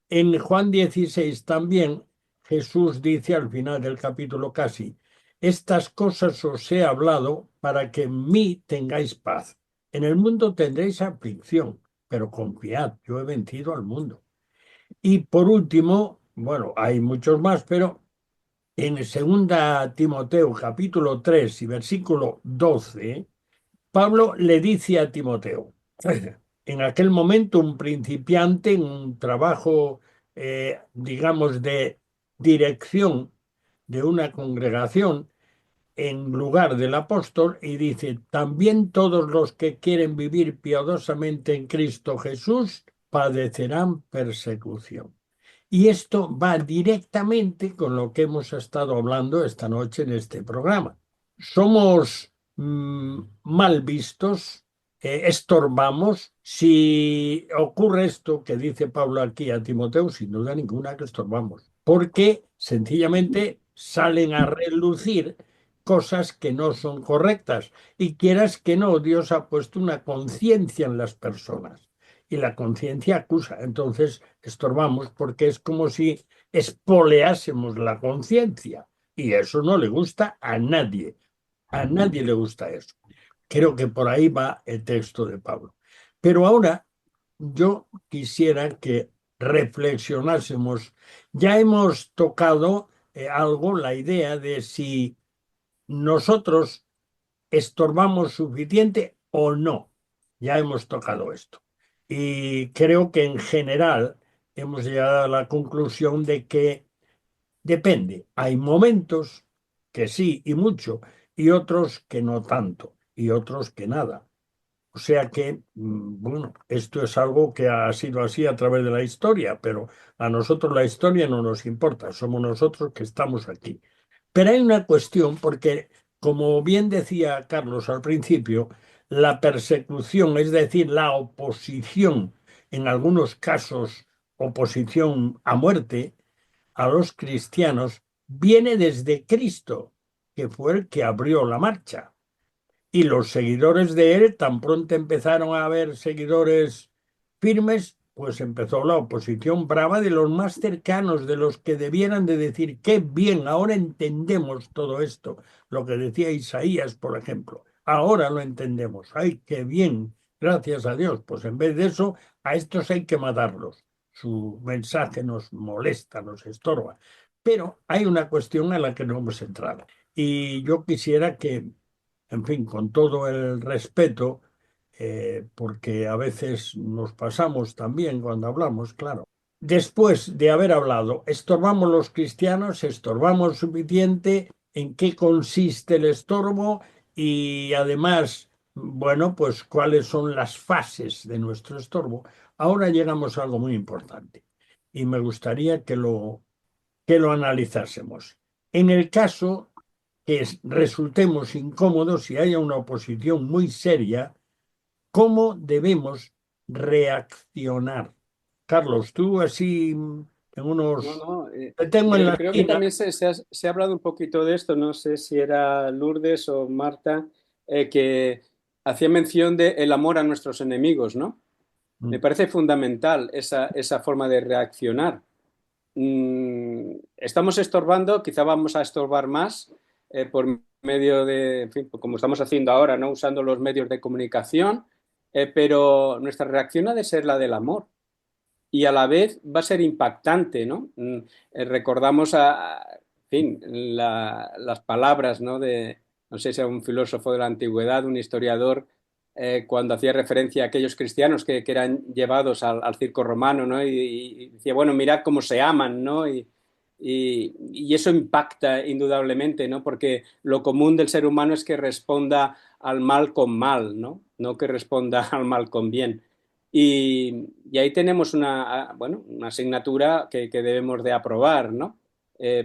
En Juan 16 también Jesús dice al final del capítulo casi, estas cosas os he hablado para que en mí tengáis paz. En el mundo tendréis aflicción, pero confiad, yo he vencido al mundo. Y por último, bueno, hay muchos más, pero en 2 Timoteo capítulo 3 y versículo 12, Pablo le dice a Timoteo, en aquel momento un principiante en un trabajo, digamos, de dirección de una congregación en lugar del apóstol, y dice, también todos los que quieren vivir piadosamente en Cristo Jesús padecerán persecución. Y esto va directamente con lo que hemos estado hablando esta noche en este programa. Somos mal vistos, estorbamos. Si ocurre esto que dice Pablo aquí a Timoteo, sin duda ninguna que estorbamos, porque sencillamente salen a relucir cosas que no son correctas. Y quieras que no, Dios ha puesto una conciencia en las personas. Y la conciencia acusa. Entonces estorbamos porque es como si espoleásemos la conciencia. Y eso no le gusta a nadie. A nadie le gusta eso. Creo que por ahí va el texto de Pablo. Pero ahora yo quisiera que reflexionásemos. Ya hemos tocado algo, la idea de si nosotros estorbamos suficiente o no. Ya hemos tocado esto. Y creo que en general hemos llegado a la conclusión de que depende. Hay momentos que sí y mucho, y otros que no tanto, y otros que nada. O sea que, bueno, esto es algo que ha sido así a través de la historia, pero a nosotros la historia no nos importa, somos nosotros que estamos aquí. Pero hay una cuestión, porque, como bien decía Carlos al principio, la persecución, es decir, la oposición, en algunos casos, oposición a muerte, a los cristianos, viene desde Cristo, que fue el que abrió la marcha. Y los seguidores de él, tan pronto empezaron a haber seguidores firmes, pues empezó la oposición brava de los más cercanos, de los que debieran de decir, qué bien, ahora entendemos todo esto, lo que decía Isaías, por ejemplo, ahora lo entendemos, ay, qué bien Gracias a Dios. Pues en vez de eso, a estos hay que matarlos. Su mensaje nos molesta, nos estorba. Pero hay una cuestión a la que no hemos entrado. Y yo quisiera que, en fin, con todo el respeto, porque a veces nos pasamos también cuando hablamos, claro. Después de haber hablado, ¿estorbamos los cristianos? ¿Estorbamos suficiente? ¿En qué consiste el estorbo? Y además, bueno, pues cuáles son las fases de nuestro estorbo. Ahora llegamos a algo muy importante y me gustaría que lo analizásemos. En el caso que resultemos incómodos y haya una oposición muy seria, ¿cómo debemos reaccionar? Carlos, tú así en unos... No, Te tengo en la creo que esquina. también se ha hablado un poquito de esto, no sé si era Lourdes o Marta, que hacía mención del amor a nuestros enemigos, ¿no? Me parece fundamental esa forma de reaccionar. Estamos estorbando, quizá vamos a estorbar más por medio de, en fin, como estamos haciendo ahora, ¿no? Usando los medios de comunicación, pero nuestra reacción ha de ser la del amor y a la vez va a ser impactante, ¿no? Recordamos en fin, las palabras, ¿no? No sé si era un filósofo de la antigüedad, un historiador, cuando hacía referencia a aquellos cristianos que eran llevados al circo romano, ¿no? Y decía, bueno, mirad cómo se aman, ¿no? Y eso impacta indudablemente, ¿no? Porque lo común del ser humano es que responda al mal con mal, ¿no? No que responda al mal con bien. Y ahí tenemos bueno, una asignatura que debemos de aprobar, ¿no?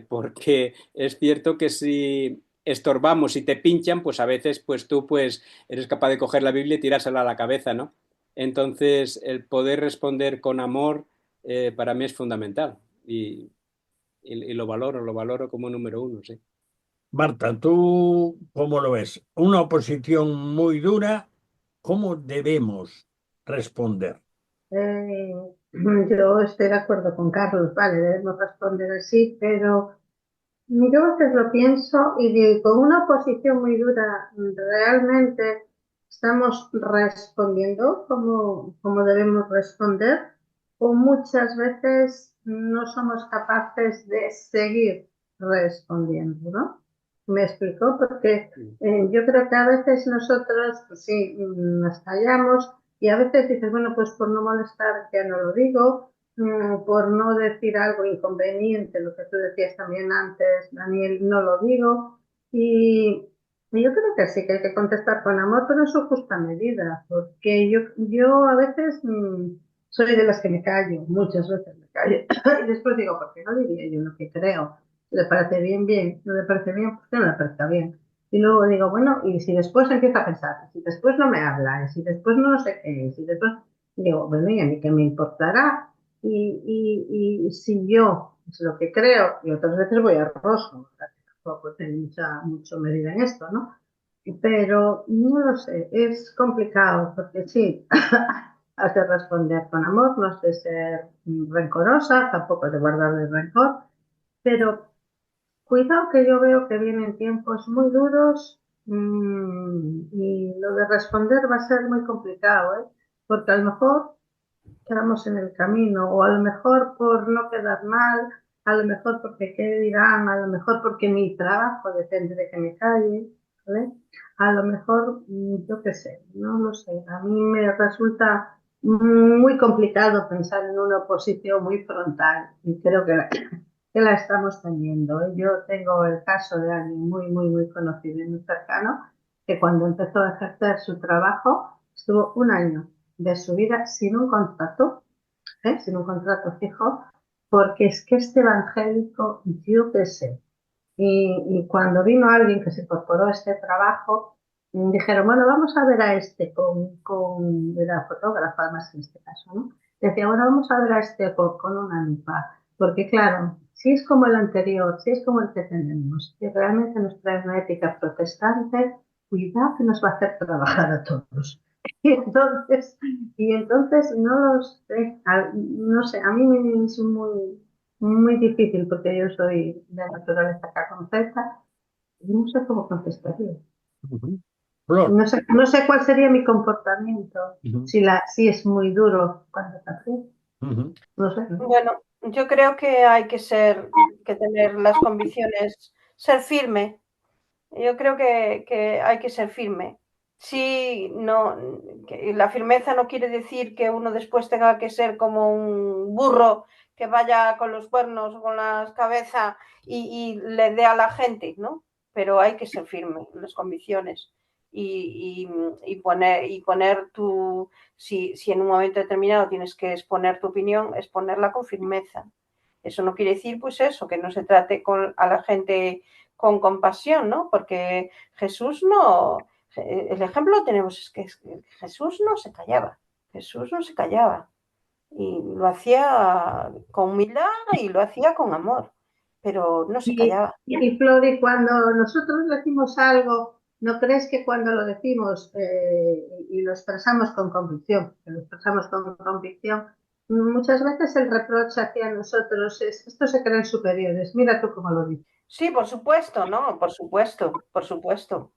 Porque es cierto que si estorbamos y te pinchan, pues a veces pues tú pues eres capaz de coger la Biblia y tirársela a la cabeza, ¿no? Entonces, el poder responder con amor para mí es fundamental y lo valoro como número uno, sí. Marta, ¿tú cómo lo ves? Una oposición muy dura, ¿cómo debemos responder? Eh, yo estoy de acuerdo con Carlos, vale, debemos responder así, pero yo a veces lo pienso y digo, con una oposición muy dura, ¿realmente estamos respondiendo como debemos responder? ¿O muchas veces no somos capaces de seguir respondiendo, ¿no? ¿Me explico? Porque yo creo que a veces nosotros, pues sí, nos callamos y a veces dices, bueno, pues por no molestar ya no lo digo, por no decir algo inconveniente, lo que tú decías también antes, Daniel, no lo digo. Y yo creo que sí que hay que contestar con amor, pero en su justa medida, porque yo a veces soy de las que me callo, muchas veces me callo, y después digo, ¿por qué no diría yo lo que creo? Si le parece bien, bien, no le parece bien, pues que no le parezca bien. Y luego digo, bueno, y si después empiezo a pensar, si después no me habla, y si después no sé qué, y si después, digo, bueno, ¿y a mí qué me importará? Y si yo es lo que creo, y otras veces voy a roso, tampoco tengo mucha medida en esto, ¿no? Pero no lo sé, es complicado, porque sí, has de responder con amor, no has de ser rencorosa, tampoco has de guardarle rencor, pero cuidado que yo veo que vienen tiempos muy duros y lo de responder va a ser muy complicado, ¿eh? Porque a lo mejor quedamos en el camino, o a lo mejor por no quedar mal, a lo mejor porque qué dirán, a lo mejor porque mi trabajo depende de que me calle, ¿vale? A lo mejor, yo qué sé, no lo sé, a mí me resulta muy complicado pensar en una oposición muy frontal y creo que la estamos teniendo, ¿eh? Yo tengo el caso de alguien muy conocido y muy cercano que cuando empezó a ejercer su trabajo estuvo un año de su vida sin un contrato, sin un contrato fijo, porque es que este evangélico, yo qué sé. Y cuando vino alguien que se incorporó a este trabajo, dijeron, bueno, vamos a ver a este era fotógrafa además en este caso, ¿no? Decía, bueno, vamos a ver a este con una lupa, porque claro, si es como el anterior, si es como el que tenemos, si realmente nos trae una ética protestante, cuidado que nos va a hacer trabajar a todos. Y entonces no lo sé, no sé, a mí me es muy difícil porque yo soy de naturaleza caconceta y no sé cómo contestaría. Ujú. Flor. No sé cuál sería mi comportamiento, Ujú, si es muy duro cuando está así. ujú, No sé. Bueno, yo creo que hay que tener las convicciones, ser firme. Yo creo que hay que ser firme. Sí, no, que la firmeza no quiere decir que uno después tenga que ser como un burro que vaya con los cuernos, con la cabeza y le dé a la gente, ¿no? Pero hay que ser firme en las convicciones y poner tu, si en un momento determinado tienes que exponer tu opinión, exponerla con firmeza. Eso no quiere decir, pues eso, que no se trate a la gente con compasión, ¿no? Porque Jesús no, el ejemplo lo tenemos, es que Jesús no se callaba, Jesús no se callaba y lo hacía con humildad y lo hacía con amor, pero no se callaba. Y Flor, y cuando nosotros decimos algo, ¿no crees que cuando lo decimos y lo expresamos con convicción, muchas veces el reproche hacia nosotros es, estos se creen superiores, mira tú cómo lo dices? Sí, por supuesto, ¿no? Por supuesto,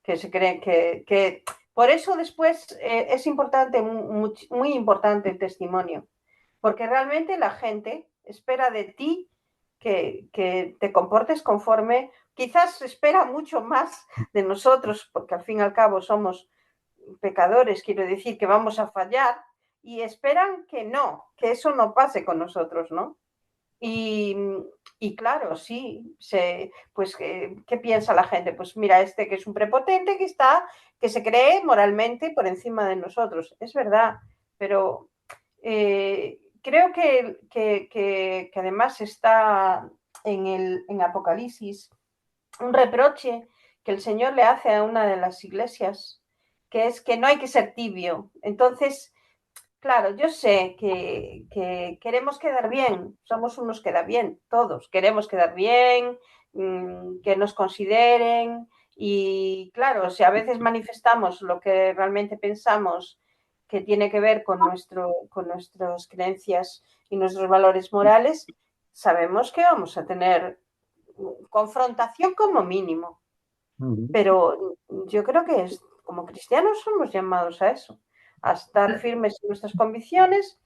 que se cree que por eso después es importante, muy, muy importante el testimonio, porque realmente la gente espera de ti que te comportes conforme, quizás espera mucho más de nosotros, porque al fin y al cabo somos pecadores, quiero decir que vamos a fallar, y esperan que no, que eso no pase con nosotros, ¿no? Y, y claro, sí, pues ¿qué piensa la gente? Pues mira, este que es un prepotente que se cree moralmente por encima de nosotros. Es verdad, pero creo que además está en Apocalipsis un reproche que el Señor le hace a una de las iglesias, que es que no hay que ser tibio. Entonces, claro, yo sé que queremos quedar bien, somos unos que da bien, todos queremos quedar bien, que nos consideren y claro, si a veces manifestamos lo que realmente pensamos que tiene que ver con nuestras creencias y nuestros valores morales, sabemos que vamos a tener confrontación como mínimo, ujú. pero yo creo que como cristianos somos llamados a eso, a estar firmes en nuestras convicciones,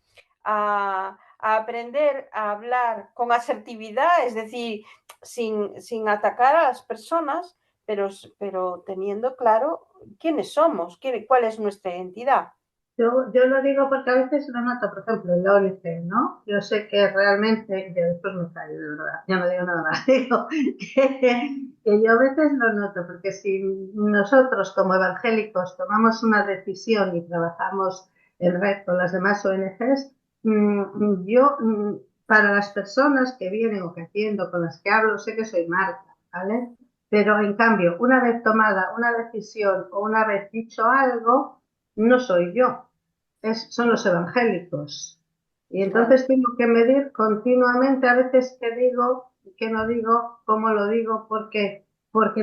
a aprender a hablar con asertividad, es decir, sin atacar a las personas, pero teniendo claro quiénes somos, cuál es nuestra identidad. Yo lo digo porque a veces lo noto, por ejemplo, en la ONG, ¿no? Yo sé que realmente, yo después me callo, de verdad, ya no digo nada más, digo que yo a veces lo noto, porque si nosotros como evangélicos tomamos una decisión y trabajamos en red con las demás ONGs, para las personas que vienen o que atiendo, con las que hablo, sé que soy Marta, ¿vale? Pero en cambio, una vez tomada una decisión o una vez dicho algo, no soy yo, son los evangélicos. Y Claro, entonces tengo que medir continuamente a veces qué digo, qué no digo, cómo lo digo, porque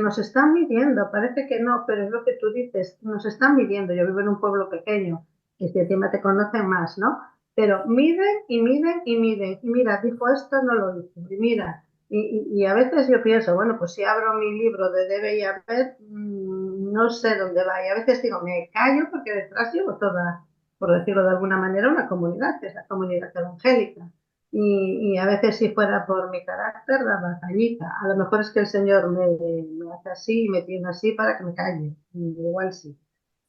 nos están midiendo. Parece que no, pero es lo que tú dices, nos están midiendo. Yo vivo en un pueblo pequeño, y si encima te conocen más, ¿no? Pero miden y miden y miden. Y mira, dijo esto, no lo dijo. Y mira, y a veces yo pienso, bueno, pues si abro mi libro de debe y haber, no sé dónde va. Y a veces digo, me callo porque detrás llevo toda, por decirlo de alguna manera, una comunidad, que es la comunidad evangélica. Y a veces si fuera por mi carácter, la cañita. A lo mejor es que el Señor me hace así y me tiene así para que me calle. Igual sí.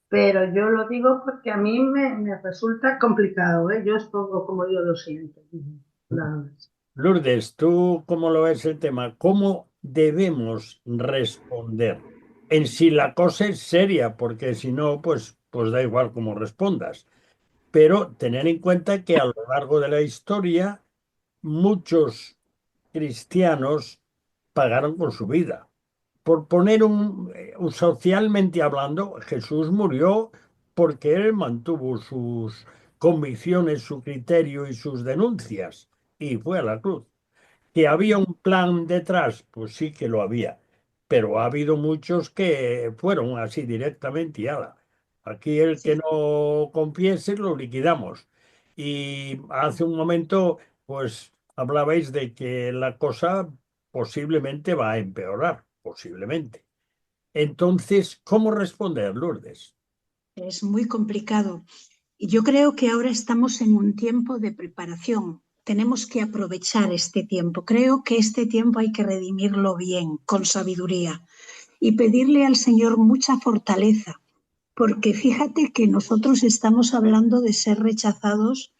Pero yo lo digo porque a mí me resulta complicado, ¿eh? Yo os pongo como yo lo siento. Nada más. Lourdes, ¿tú cómo lo ves el tema? ¿Cómo debemos responder? En si la cosa es seria, porque si no, pues da igual cómo respondas. Pero tener en cuenta que a lo largo de la historia muchos cristianos pagaron con su vida. Por poner socialmente hablando, Jesús murió porque él mantuvo sus convicciones, su criterio y sus denuncias y fue a la cruz. ¿Que había un plan detrás? Pues sí que lo había, pero ha habido muchos que fueron así directamente y ala. Aquí el que Sí. no confiese lo liquidamos. Y hace un momento, pues hablabais de que la cosa posiblemente va a empeorar, posiblemente. Entonces, ¿cómo responder, Lourdes? Es muy complicado. Y yo creo que ahora estamos en un tiempo de preparación. Tenemos que aprovechar este tiempo. Creo que este tiempo hay que redimirlo bien, con sabiduría, y pedirle al Señor mucha fortaleza, porque fíjate que nosotros estamos hablando de ser rechazados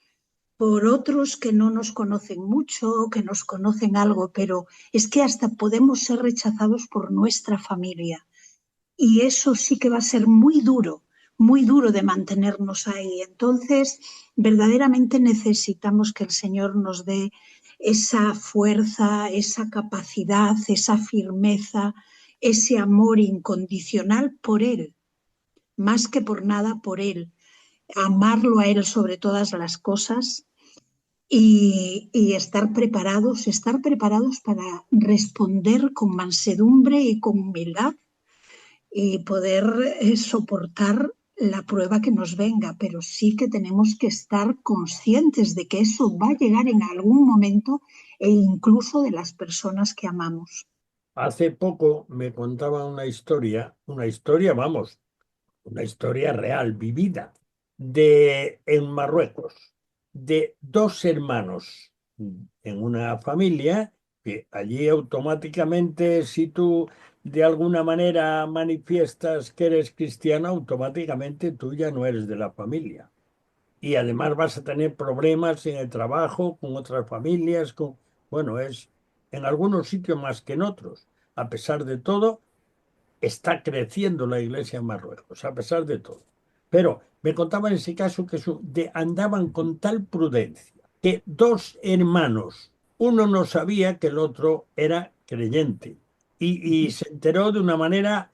por otros que no nos conocen mucho, que nos conocen algo, pero es que hasta podemos ser rechazados por nuestra familia. Y eso sí que va a ser muy duro de mantenernos ahí. Entonces, verdaderamente necesitamos que el Señor nos dé esa fuerza, esa capacidad, esa firmeza, ese amor incondicional por Él, más que por nada por Él. Amarlo a Él sobre todas las cosas y estar preparados para responder con mansedumbre y con humildad y poder soportar la prueba que nos venga, pero sí que tenemos que estar conscientes de que eso va a llegar en algún momento e incluso de las personas que amamos. Hace poco me contaba una historia, vamos, una historia real, vivida, en Marruecos, de dos hermanos en una familia que allí automáticamente, si tú de alguna manera manifiestas que eres cristiano, automáticamente tú ya no eres de la familia. Y además vas a tener problemas en el trabajo, con otras familias, bueno, es en algunos sitios más que en otros. A pesar de todo, está creciendo la iglesia en Marruecos, a pesar de todo. Pero me contaba en ese caso que andaban con tal prudencia que dos hermanos, uno no sabía que el otro era creyente y se enteró de una manera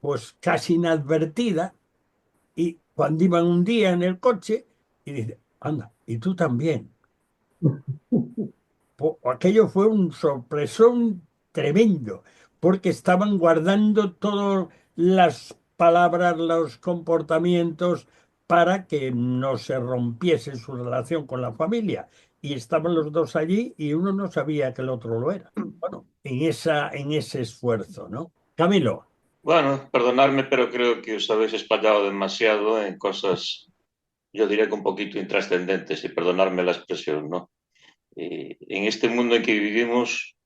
pues casi inadvertida y cuando iban un día en el coche y dice, anda, y tú también. Aquello fue un sorpresón tremendo, porque estaban guardando todas las palabras, los comportamientos, para que no se rompiese su relación con la familia. Y estaban los dos allí y uno no sabía que el otro lo era. Bueno, en ese esfuerzo, ¿no? Camilo. Bueno, perdonadme, pero creo que os habéis espallado demasiado en cosas, yo diría que un poquito intrascendentes, y perdonadme la expresión, ¿no? En este mundo en que vivimos,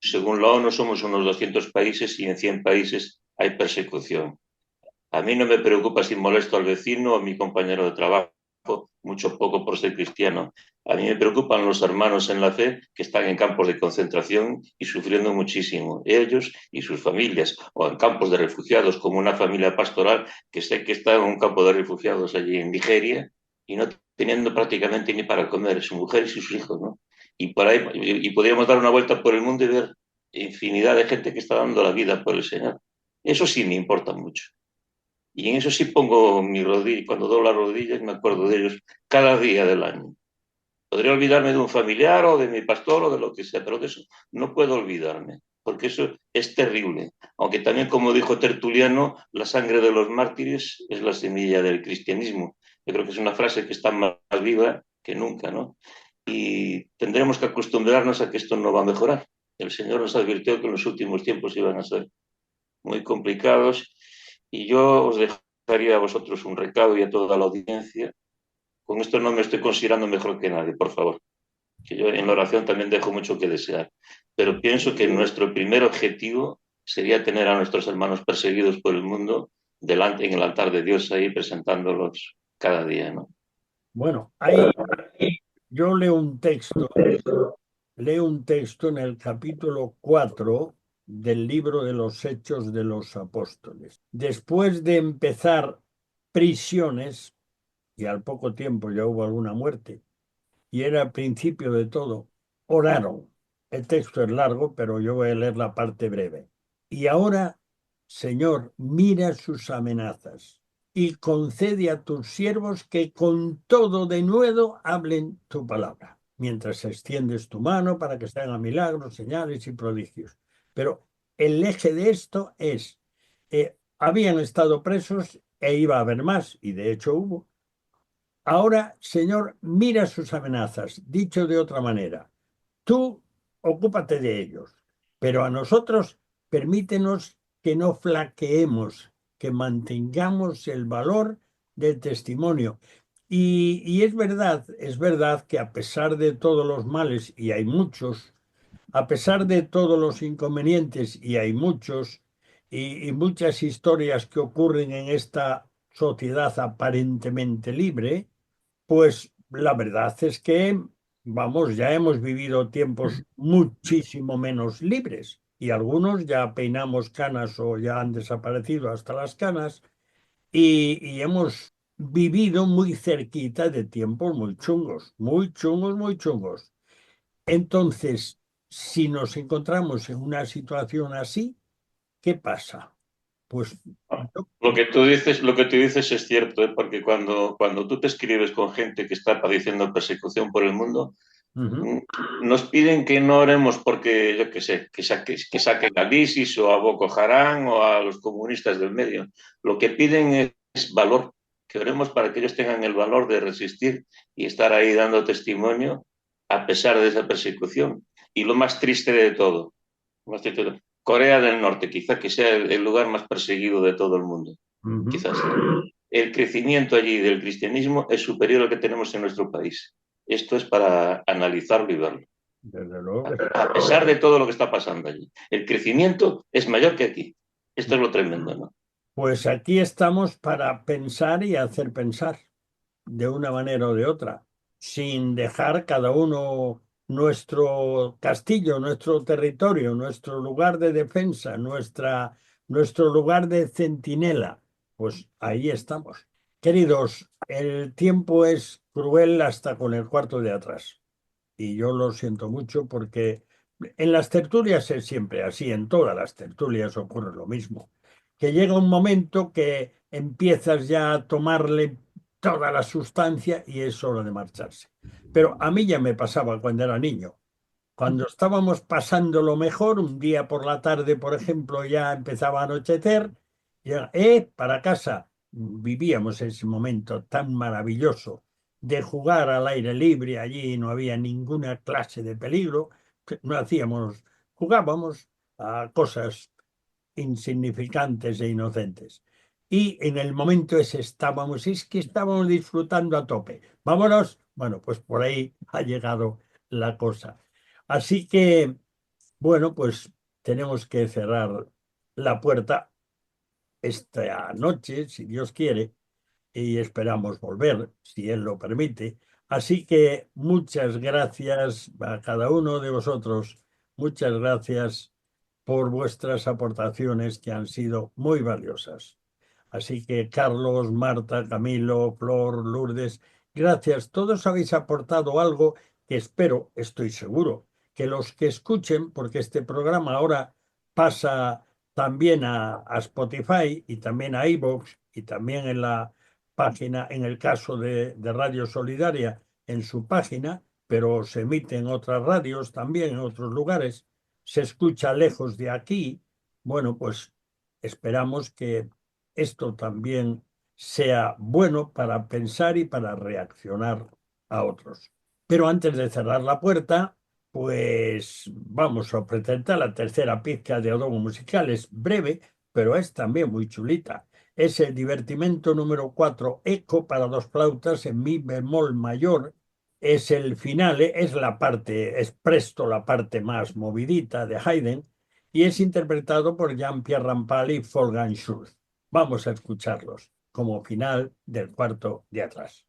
según la ONU, somos unos 200 países y en 100 países hay persecución. A mí no me preocupa si molesto al vecino o a mi compañero de trabajo, mucho poco por ser cristiano. A mí me preocupan los hermanos en la fe que están en campos de concentración y sufriendo muchísimo, ellos y sus familias, o en campos de refugiados, como una familia pastoral que sé que está en un campo de refugiados allí en Nigeria y no teniendo prácticamente ni para comer, su mujer y sus hijos, ¿no? Y por ahí, y podríamos dar una vuelta por el mundo y ver infinidad de gente que está dando la vida por el Señor. Eso sí me importa mucho. Y en eso sí pongo mi rodilla, cuando doblo las rodillas me acuerdo de ellos cada día del año. Podría olvidarme de un familiar o de mi pastor o de lo que sea, pero de eso no puedo olvidarme, porque eso es terrible. Aunque también, como dijo Tertuliano, la sangre de los mártires es la semilla del cristianismo. Yo creo que es una frase que está más viva que nunca, ¿no? Y tendremos que acostumbrarnos a que esto no va a mejorar. El Señor nos advirtió que en los últimos tiempos iban a ser muy complicados. Y yo os dejaría a vosotros un recado y a toda la audiencia. Con esto no me estoy considerando mejor que nadie, por favor. Que yo en la oración también dejo mucho que desear. Pero pienso que nuestro primer objetivo sería tener a nuestros hermanos perseguidos por el mundo delante en el altar de Dios ahí presentándolos cada día, ¿no? Bueno, ahí yo leo un texto en el capítulo 4 del libro de los Hechos de los Apóstoles. Después de empezar prisiones, y al poco tiempo ya hubo alguna muerte, y era el principio de todo, oraron. El texto es largo, pero yo voy a leer la parte breve. Y ahora, Señor, mira sus amenazas y concede a tus siervos que con todo denuedo hablen tu palabra, mientras extiendes tu mano para que se hagan milagros, señales y prodigios. Pero el eje de esto es, habían estado presos e iba a haber más, y de hecho hubo. Ahora, Señor, mira sus amenazas. Dicho de otra manera, tú ocúpate de ellos, pero a nosotros permítenos que no flaqueemos, que mantengamos el valor del testimonio. Y es verdad que a pesar de todos los males, y hay muchos, a pesar de todos los inconvenientes, y hay muchos, y muchas historias que ocurren en esta sociedad aparentemente libre, pues la verdad es que, vamos, ya hemos vivido tiempos muchísimo menos libres y algunos ya peinamos canas o ya han desaparecido hasta las canas y hemos vivido muy cerquita de tiempos muy chungos, muy chungos, muy chungos. Entonces, si nos encontramos en una situación así, ¿qué pasa? Pues yo- Lo que tú dices es cierto, ¿eh? Porque cuando tú te escribes con gente que está padeciendo persecución por el mundo, Ujú. nos piden que no oremos porque, yo qué sé, que saquen al ISIS o a Boko Haram o a los comunistas del medio. Lo que piden es valor, que oremos para que ellos tengan el valor de resistir y estar ahí dando testimonio a pesar de esa persecución. Y lo más triste de todo, Corea del Norte, quizá que sea el lugar más perseguido de todo el mundo, Ujú. quizás. El crecimiento allí del cristianismo es superior al que tenemos en nuestro país. Esto es para analizarlo y verlo. Desde luego. A pesar de todo lo que está pasando allí, el crecimiento es mayor que aquí. Esto es lo tremendo, ¿no? Pues aquí estamos para pensar y hacer pensar de una manera o de otra, sin dejar cada uno nuestro castillo, nuestro territorio, nuestro lugar de defensa, nuestro lugar de centinela. Pues ahí estamos. Queridos, el tiempo es cruel hasta con el cuarto de atrás. Y yo lo siento mucho porque en las tertulias es siempre así, en todas las tertulias ocurre lo mismo, que llega un momento que empiezas ya a tomarle toda la sustancia y es hora de marcharse. Pero a mí ya me pasaba cuando era niño. Cuando estábamos pasando lo mejor, un día por la tarde, por ejemplo, ya empezaba a anochecer, ya, para casa. Vivíamos ese momento tan maravilloso de jugar al aire libre, allí no había ninguna clase de peligro, que no hacíamos, jugábamos a cosas insignificantes e inocentes. Y en el momento ese es que estábamos disfrutando a tope. Vámonos. Bueno, pues por ahí ha llegado la cosa. Así que, bueno, pues tenemos que cerrar la puerta esta noche, si Dios quiere, y esperamos volver, si Él lo permite. Así que muchas gracias a cada uno de vosotros, muchas gracias por vuestras aportaciones que han sido muy valiosas. Así que Carlos, Marta, Camilo, Flor, Lourdes, gracias. Todos habéis aportado algo que espero, estoy seguro, que los que escuchen, porque este programa ahora pasa también a Spotify y también a iVoox y también en la página, en el caso de Radio Solidaria, en su página, pero se emite en otras radios también, en otros lugares, se escucha lejos de aquí. Bueno, pues esperamos que esto también sea bueno para pensar y para reaccionar a otros. Pero antes de cerrar la puerta, pues vamos a presentar la tercera pizca de Odogo Musical. Es breve, pero es también muy chulita. Es el divertimento número 4, Eco para dos flautas en mi bemol mayor. Es el finale, es la parte, es presto la parte más movidita de Haydn y es interpretado por Jean-Pierre Rampal y Wolfgang Schulz. Vamos a escucharlos como final del cuarto de atrás.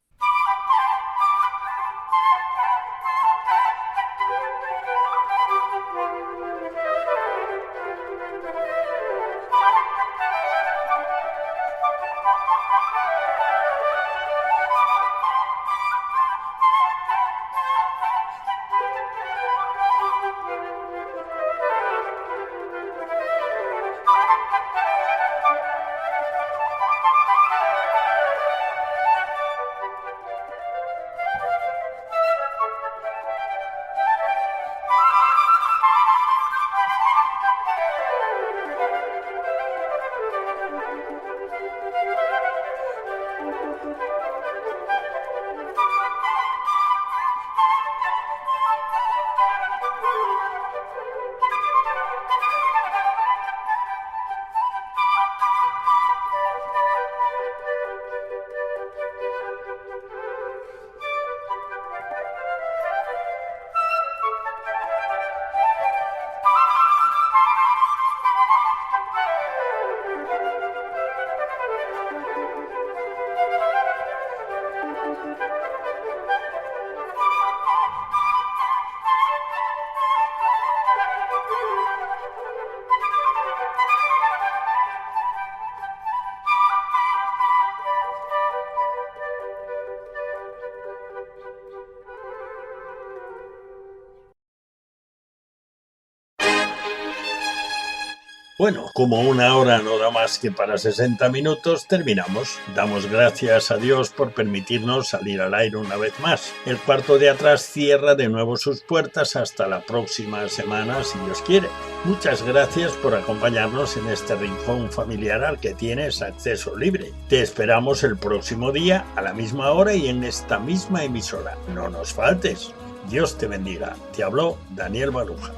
Bueno, como una hora no da más que para 60 minutos, terminamos. Damos gracias a Dios por permitirnos salir al aire una vez más. El cuarto de atrás cierra de nuevo sus puertas hasta la próxima semana, si Dios quiere. Muchas gracias por acompañarnos en este rincón familiar al que tienes acceso libre. Te esperamos el próximo día, a la misma hora y en esta misma emisora. No nos faltes. Dios te bendiga. Te habló Daniel Baruja.